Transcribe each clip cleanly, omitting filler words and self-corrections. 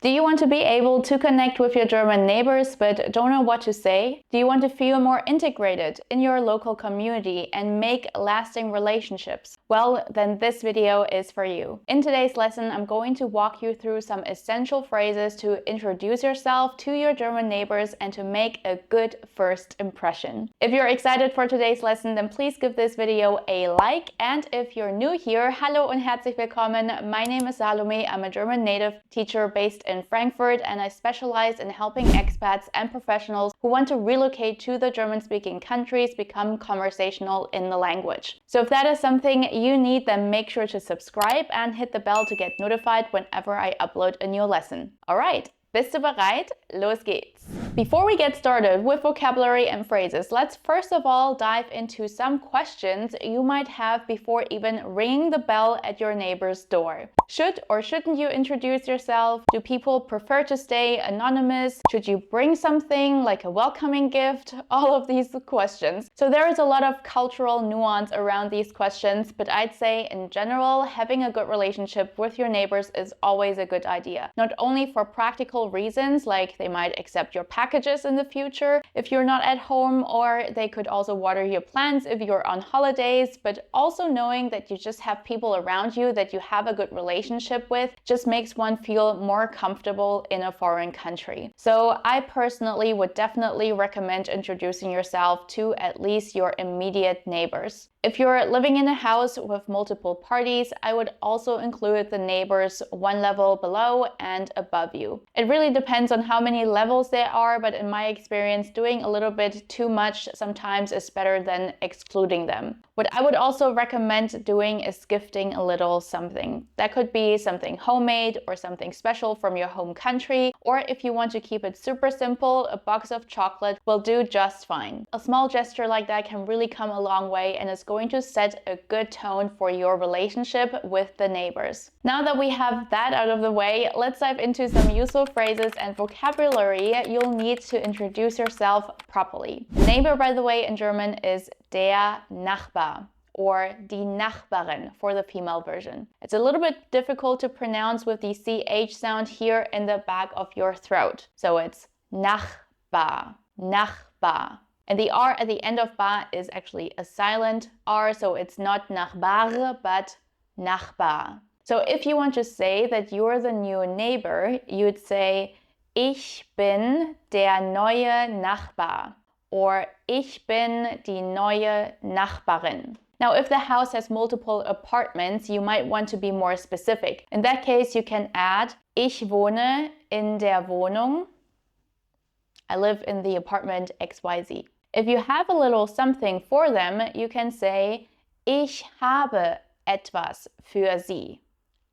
Do you want to be able to connect with your German neighbors but don't know what to say? Do you want to feel more integrated in your local community and make lasting relationships? Well, then this video is for you. In today's lesson, I'm going to walk you through some essential phrases to introduce yourself to your German neighbors and to make a good first impression. If you're excited for today's lesson, then please give this video a like. And if you're new here, hallo und herzlich willkommen. My name is Salome. I'm a German native teacher based in Frankfurt, and I specialize in helping expats and professionals who want to relocate to the German-speaking countries become conversational in the language. So if that is something you need, then make sure to subscribe and hit the bell to get notified whenever I upload a new lesson. Alright, bist du bereit? Los geht's! Before we get started with vocabulary and phrases, let's first of all dive into some questions you might have before even ringing the bell at your neighbor's door. Should or shouldn't you introduce yourself? Do people prefer to stay anonymous? Should you bring something like a welcoming gift? All of these questions. So there is a lot of cultural nuance around these questions, but I'd say in general, having a good relationship with your neighbors is always a good idea. Not only for practical reasons, like they might accept your packages in the future if you're not at home, or they could also water your plants if you're on holidays, but also knowing that you just have people around you that you have a good relationship with just makes one feel more comfortable in a foreign country. So I personally would definitely recommend introducing yourself to at least your immediate neighbors. If you're living in a house with multiple parties, I would also include the neighbors one level below and above you. It really depends on how many levels there are, but in my experience, doing a little bit too much sometimes is better than excluding them. What I would also recommend doing is gifting a little something. That could be something homemade or something special from your home country, or if you want to keep it super simple, a box of chocolate will do just fine. A small gesture like that can really come a long way and is going to set a good tone for your relationship with the neighbors. Now that we have that out of the way, let's dive into some useful phrases and vocabulary you'll need to introduce yourself properly. Neighbor, by the way, in German is der Nachbar, or die Nachbarin for the female version. It's a little bit difficult to pronounce with the CH sound here in the back of your throat. So it's Nachbar, Nachbar. And the R at the end of ba is actually a silent R, so it's not Nachbar, but Nachbar. So if you want to say that you're the new neighbor, you'd say Ich bin der neue Nachbar, or Ich bin die neue Nachbarin. Now, if the house has multiple apartments, you might want to be more specific. In that case, you can add Ich wohne in der Wohnung. I live in the apartment XYZ. If you have a little something for them, you can say Ich habe etwas für Sie.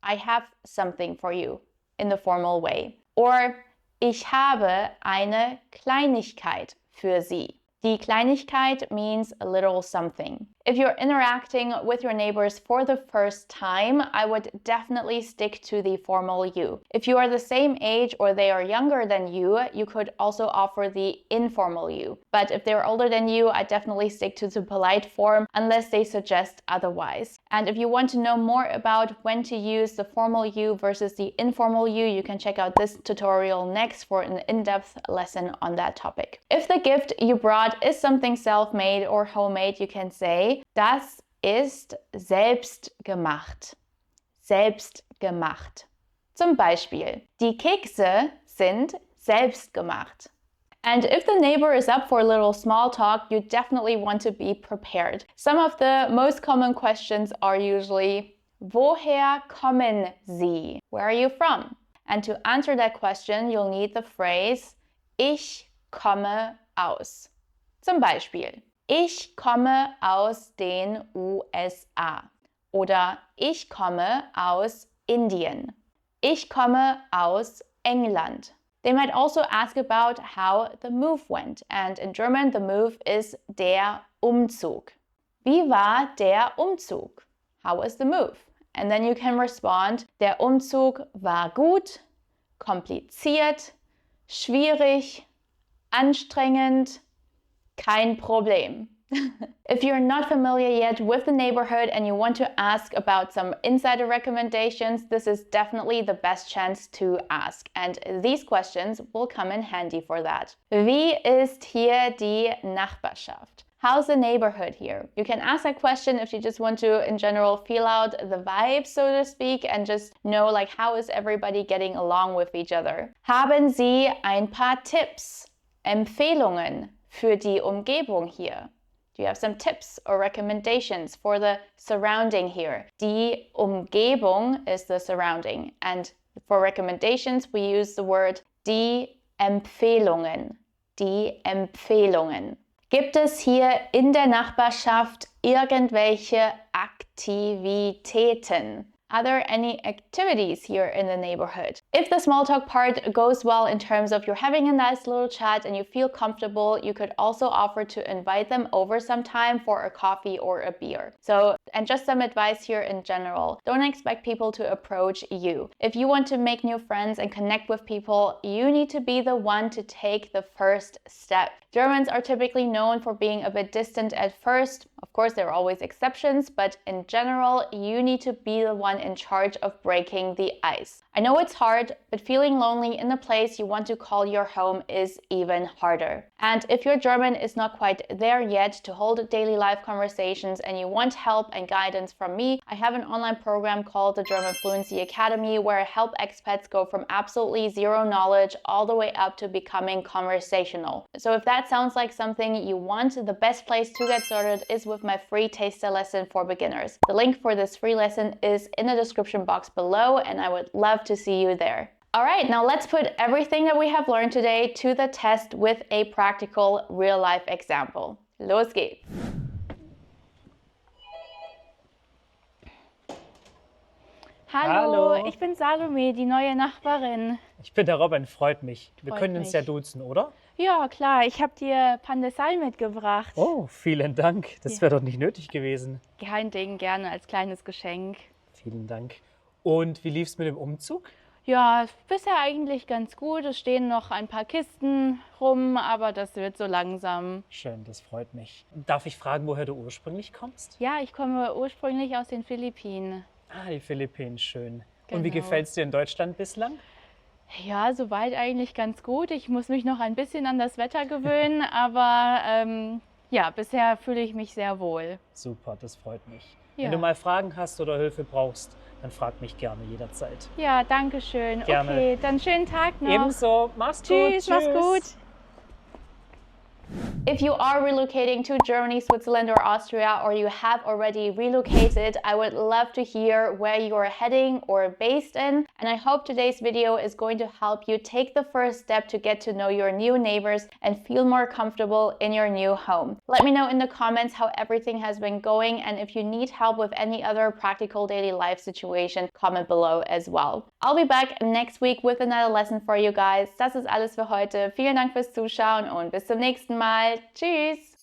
I have something for you in the formal way. Or Ich habe eine Kleinigkeit für Sie. Die Kleinigkeit means a little something. If you're interacting with your neighbors for the first time, I would definitely stick to the formal you. If you are the same age or they are younger than you could also offer the informal you. But if they're older than you, I definitely stick to the polite form unless they suggest otherwise. And if you want to know more about when to use the formal you versus the informal you can check out this tutorial next for an in-depth lesson on that topic. If the gift you brought is something self-made or homemade, you can say Das ist selbst gemacht. Selbst gemacht. Zum Beispiel, die Kekse sind selbst gemacht. And if the neighbor is up for a little small talk, you definitely want to be prepared. Some of the most common questions are usually, Woher kommen Sie? Where are you from? And to answer that question, you'll need the phrase Ich komme aus. Zum Beispiel, Ich komme aus den USA. Oder ich komme aus Indien. Ich komme aus England. They might also ask about how the move went. And in German, the move is der Umzug. Wie war der Umzug? How was the move? And then you can respond, der Umzug war gut, kompliziert, schwierig, anstrengend, kein Problem. If you're not familiar yet with the neighborhood and you want to ask about some insider recommendations, this is definitely the best chance to ask. And these questions will come in handy for that. Wie ist hier die Nachbarschaft? How's the neighborhood here? You can ask that question if you just want to, in general, feel out the vibe, so to speak, and just know, like, how is everybody getting along with each other? Haben Sie ein paar Tipps, Empfehlungen für die Umgebung hier? Do you have some tips or recommendations for the surrounding here? Die Umgebung is the surrounding, and for recommendations, we use the word die Empfehlungen. Die Empfehlungen. Gibt es hier in der Nachbarschaft irgendwelche Aktivitäten? Are there any activities here in the neighborhood? If the small talk part goes well in terms of you're having a nice little chat and you feel comfortable, you could also offer to invite them over sometime for a coffee or a beer. So, and just some advice here in general, don't expect people to approach you. If you want to make new friends and connect with people, you need to be the one to take the first step. Germans are typically known for being a bit distant at first. Of course, there are always exceptions, but in general, you need to be the one in charge of breaking the ice. I know it's hard, but feeling lonely in the place you want to call your home is even harder. And if your German is not quite there yet to hold daily life conversations and you want help and guidance from me, I have an online program called the German Fluency Academy where I help expats go from absolutely zero knowledge all the way up to becoming conversational. So if that sounds like something you want, the best place to get started is with my free taster lesson for beginners. The link for this free lesson is in the description box below, and I would love to see you there. All right, now let's put everything that we have learned today to the test with a practical real-life example. Los geht's! Hallo. Ich bin Salome, die neue Nachbarin. Ich bin der Robin, freut mich. Wir Freut können uns mich. ja duzen, oder? Ja, klar, ich habe dir Pan de Sal mitgebracht. Oh, vielen Dank. Das wäre doch nicht nötig gewesen. Kein Ding, gerne als kleines Geschenk. Vielen Dank. Und wie lief's mit dem Umzug? Ja, bisher eigentlich ganz gut. Es stehen noch ein paar Kisten rum, aber das wird so langsam. Schön, das freut mich. Darf ich fragen, woher du ursprünglich kommst? Ja, ich komme ursprünglich aus den Philippinen. Ah, die Philippinen, schön. Und wie Genau. gefällt's dir in Deutschland bislang? Ja, soweit eigentlich ganz gut. Ich muss mich noch ein bisschen an das Wetter gewöhnen, aber ja, bisher fühle ich mich sehr wohl. Super, das freut mich. Ja. Wenn du mal Fragen hast oder Hilfe brauchst, dann frag mich gerne jederzeit. Ja, danke schön. Gerne. Okay, dann schönen Tag noch. Ebenso, mach's gut. Tschüss, mach's gut. If you are relocating to Germany, Switzerland, or Austria, or you have already relocated, I would love to hear where you are heading or based in. And I hope today's video is going to help you take the first step to get to know your new neighbors and feel more comfortable in your new home. Let me know in the comments how everything has been going, and if you need help with any other practical daily life situation, comment below as well. I'll be back next week with another lesson for you guys. Das ist alles für heute. Vielen Dank fürs Zuschauen und bis zum nächsten Mal. Tschüss!